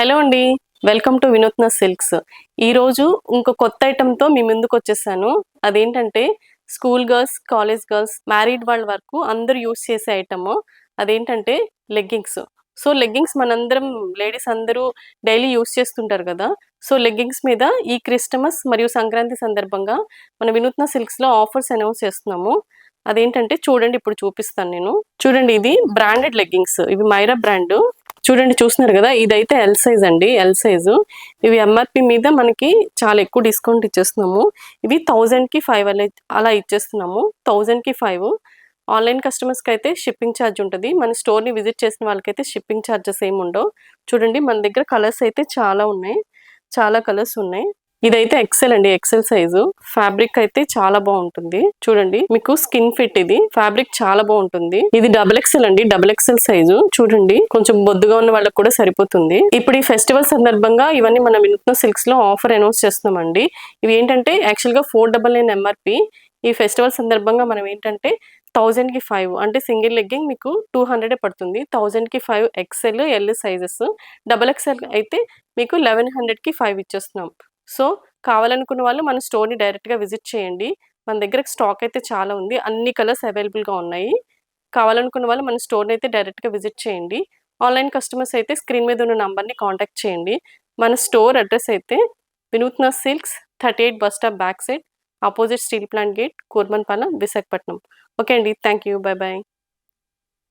Hello అండి. Welcome to వినూత్న silks. ఈరోజు ఇంకో కొత్త ఐటెమ్‌తో మీ ముందుకొచ్చేసాను. అదేంటంటే school girls, college girls, married వాళ్ళ వరకు అందరూ యూజ్ చేసే ఐటెము. అదేంటంటే లెగ్గింగ్స్. సో, లెగ్గింగ్స్ మనందరం లేడీస్ అందరూ డైలీ యూజ్ చేస్తుంటారు గదా! సో, లెగ్గింగ్స్ మీద ఈ క్రిస్టమస్ మరియు సంక్రాంతి సందర్భంగా మన వినూత్న సిల్క్స్‌లో ఆఫర్స్ అనౌన్స్ చేస్తున్నాము. అదేంటంటే చూడండి, ఇప్పుడు చూపిస్తాను నేను. చూడండి, ఇది బ్రాండెడ్ లెగ్గింగ్స్. ఇవి మైరా బ్రాండు. చూడండి, చూస్తున్నారు గదా! ఇదైతే ఎల్ సైజ్ అండి. L size. ఇవి ఎంఆర్‌పీ మీద మనకి చాలా ఎక్కువ డిస్కౌంట్ ఇచ్చేస్తున్నాము. ఇవి 1000కి 5 అలా ఇచ్చేస్తున్నాము. 1000కి 5. ఆన్‌లైన్ కస్టమర్స్‌కైతే షిప్పింగ్ ఛార్జ్ ఉంటది. మన స్టోర్‌ని విజిట్ చేసిన వాళ్ళకైతే షిప్పింగ్ ఛార్జెస్ ఏమి ఉండవు. చూడండి, మన దగ్గర కలర్స్ అయితే చాలా ఉన్నాయి. చాలా కలర్స్ ఉన్నాయి. ఇదైతే ఎక్సెల్ అండి. XL size. ఫ్యాబ్రిక్ అయితే చాలా బావుంటుంది. చూడండి, మీకు స్కిన్ ఫిట్ ఇది. ఫ్యాబ్రిక్ చాలా బావుంటుంది. ఇది డబుల్ ఎక్సెల్ అండి. Double XL size. చూడండి, కొంచెం బొద్దుగా ఉన్న వాళ్ళకి కూడా సరిపోతుంది. ఇప్పుడు ఈ ఫెస్టివల్ సందర్భంగా ఇవన్నీ మన వినూత్న సిల్క్స్ లో ఆఫర్ అనౌన్స్ చేస్తున్నామండి. ఇవి ఏంటంటే యాక్చువల్‌గా 499 ఎంఆర్‌పీ. ఈ ఫెస్టివల్ సందర్భంగా మనం ఏంటంటే 1000కి 5 అంటే సింగిల్ లెగ్గింగ్ మీకు 200 పడుతుంది. 1000కి 5 XL, L sizes. Double XL అయితే మీకు 1100కి 5 ఇచ్చేస్తున్నాం. సో, కావాలనుకున్న వాళ్ళు మన స్టోర్‌ని డైరెక్ట్‌గా విజిట్ చేయండి. మన దగ్గర స్టాక్ అయితే చాలా ఉంది. అన్ని కలర్స్ అవైలబుల్‌గా ఉన్నాయి. కావాలనుకున్న వాళ్ళు మన స్టోర్‌ని అయితే డైరెక్ట్‌గా విజిట్ చేయండి. ఆన్‌లైన్ కస్టమర్స్ అయితే స్క్రీన్ మీద ఉన్న నంబర్‌ని కాంటాక్ట్ చేయండి. మన స్టోర్ అడ్రెస్ అయితే Vinutna silks, 38 bus stop back side, opposite steel plant gate, Kurmanpalem, Visakhapatnam. Okay అండి. Thank you. Bye by.